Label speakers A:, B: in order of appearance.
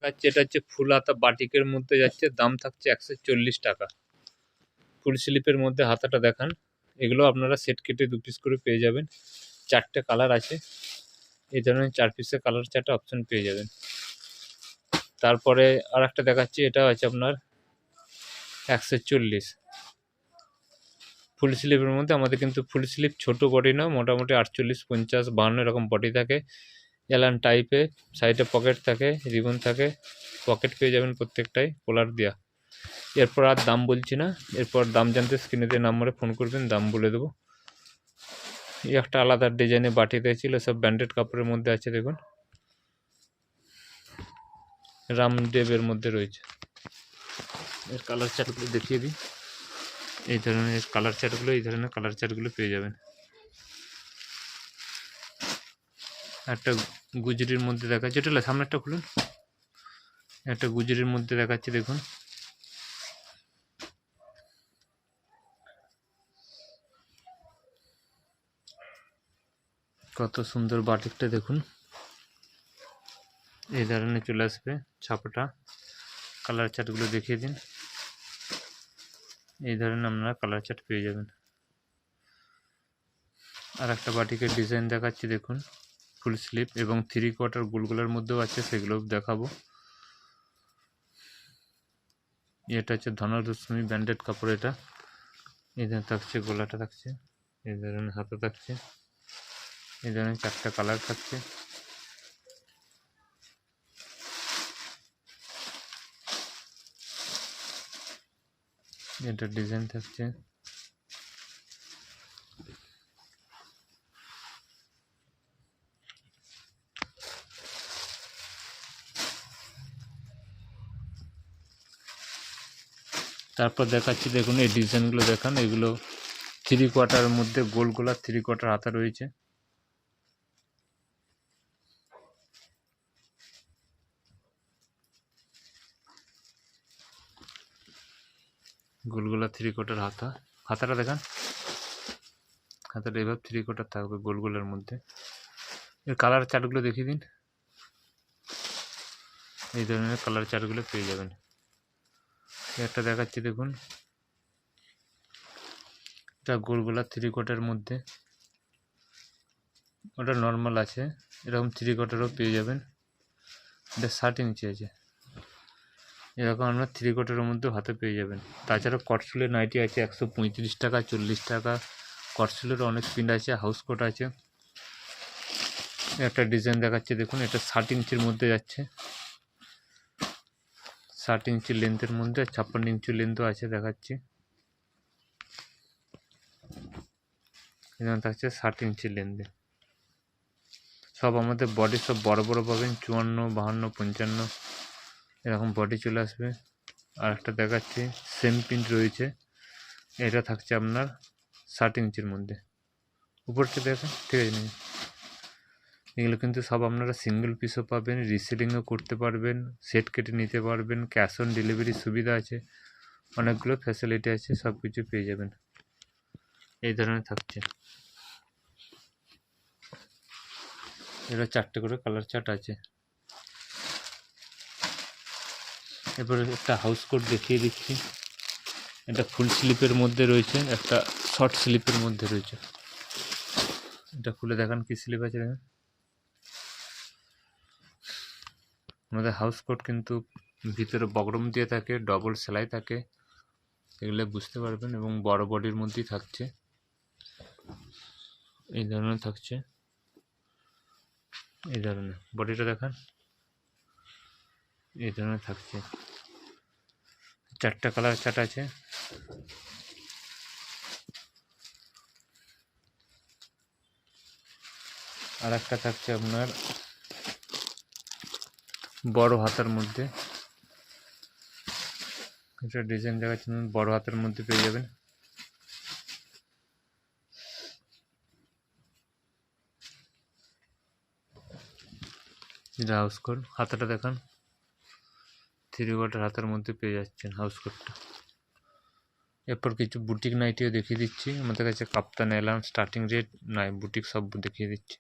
A: আচ্ছা, এটা হচ্ছে ফুল হাতা বাটিকের মধ্যে যাচ্ছে, দাম থাকছে 140 টাকা। ফুল স্লিপের মধ্যে হাতাটা দেখান। এগুলো আপনারা সেট কেটে 2 পিস করে পেয়ে যাবেন। 4টে কালার আছে, এই ধরনের 4 পিসের কালার 4টা অপশন পেয়ে যাবেন। তারপরে আর একটা দেখাচ্ছি, এটা আছে আপনার 140 ফুল স্লিপের মধ্যে। আমাদের কিন্তু ফুল স্লিপ ছোট বডি না, মোটামুটি 48, 50, 52 এরকম বডি থাকে। এলান টাইপে, সাইডে পকেট থাকে, রিবন থাকে, পকেট পেয়ে যাবেন প্রত্যেকটাই কলার দেওয়া। এরপর আর দাম বলছি না, এরপর দাম জানতে স্ক্রিনেতে নাম্বারে ফোন করবেন, দাম বলে দেবো। এই একটা আলাদা ডিজাইনের বাটিতে ছিল, সব ব্র্যান্ডেড কাপড়ের মধ্যে আছে। দেখুন রামদেবের মধ্যে রয়েছে। এর কালার চার্টগুলো দেখিয়ে দিই। এই ধরনের কালার চার্টগুলো পেয়ে যাবেন। একটা গুজরির মধ্যে দেখাচ্ছে, এটা সামনে একটা খুলুন। একটা গুজরির মধ্যে দেখাচ্ছে, দেখুন কত সুন্দর বাটিকটা, দেখুন এই ধরনের চলে আসবে ছাপাটা। কালার চার্টগুলো দেখিয়ে দিন। এই ধরনের আপনারা কালার চার্ট পেয়ে যাবেন। আর একটা বাটিকের ডিজাইন দেখাচ্ছি, দেখুন ফুল স্লিপ এবং 3/4 গোলগোলার মধ্যেও আছে, সেগুলো দেখাবো। এটা হচ্ছে ধনলক্ষ্মী ব্র্যান্ডেড কাপড়। এটা এই ধরনের থাকছে, গলাটা থাকছে, এই ধরনের হাতা থাকছে, এই ধরনের 4টা কালার থাকছে। এটা ডিজাইন থাকছে। তারপর দেখাচ্ছি, দেখুন এই ডিজাইনগুলো দেখান। এগুলো 3/4 মধ্যে গোল গোলা 3/4 হাতা রয়েছে। গোলগোলা 3/4 হাতা। হাতাটা দেখান, হাতাটা এভাবে 3/4 থাকবে গোলগোলার মধ্যে। এর কালার চার্টগুলো দেখিয়ে দিন। এই ধরনের কালার চার্টগুলো পেয়ে যাবেন। একটা দেখাচ্ছি, দেখুন এটা গোলগোলা 3/4 মধ্যে, ওটা নর্মাল আছে, এরকম 3/4ও পেয়ে যাবেন। এটা 60 ইঞ্চি আছে, এরকম আমরা 3/4 মধ্যে হাতে পেয়ে যাবেন। তাছাড়া কটসুলের নাইটি আছে 135 টাকা, 40 টাকা। কটসুলের অনেক প্রিন্ট আছে, হাউস কোট আছে। একটা ডিজাইন দেখাচ্ছে, দেখুন এটা 60 ইঞ্চির মধ্যে যাচ্ছে। 60 ইঞ্চি লেন্থের মধ্যে, 56 ইঞ্চি লেন্থও আছে, দেখাচ্ছি। এখানে থাকছে 60 ইঞ্চি লেন্থে। সব আমাদের বডি সব বড় বড় পাবেন, 54, 52, 55 এরকম বডি চলে আসবে। আর একটা দেখাচ্ছি, সেম প্রিন্ট রয়েছে, এটা থাকছে আপনার 60 ইঞ্চির মধ্যে। উপরটা দেখেন, ঠিক আছে। এগুলো কিন্তু সব আপনারা সিঙ্গেল পিসও পাবেন, রিসেলিংও করতে পারবেন, সেট কেটে নিতে পারবেন, ক্যাশ অন ডেলিভারি সুবিধা আছে, অনেকগুলো ফ্যাসিলিটি আছে, সব কিছু পেয়ে যাবেন। এই ধরনের থাকছে। এরা 4টে করে কালার চার্ট আছে। এরপরে একটা হাউস কোট দেখিয়ে দিচ্ছি। এটা ফুল স্লিপের মধ্যে রয়েছে, একটা শর্ট স্লিপের মধ্যে রয়েছে। এটা খুলে দেখান কি স্লিপ আছে। দেখেন আমাদের হাউস কোট কিন্তু ভিতরে বগরম দিয়ে থাকে, ডবল সেলাই থাকে, এগুলো বুঝতে পারবেন, এবং বড় বডির মধ্যেই থাকছে। এই ধরনের থাকছে, এই ধরনের বডিটা দেখান, এই ধরনের থাকছে। 4টা কালার চার্ট আছে। আর একটা থাকছে আপনার বড় হাতার মধ্যে, এটা ডিজাইন দেখাচ্ছে, বড় হাতের মধ্যে পেয়ে যাবেন। এটা হাউস কোট, হাতাটা দেখান, 3/4 হাতের মধ্যে পেয়ে যাচ্ছেন হাউস কোটটা। এরপর কিছু বুটিক নাইটিও দেখিয়ে দিচ্ছি। আমাদের কাছে কাপ্তান, এলান, স্টার্টিং রেট নাই, বুটিক সব দেখিয়ে দিচ্ছি।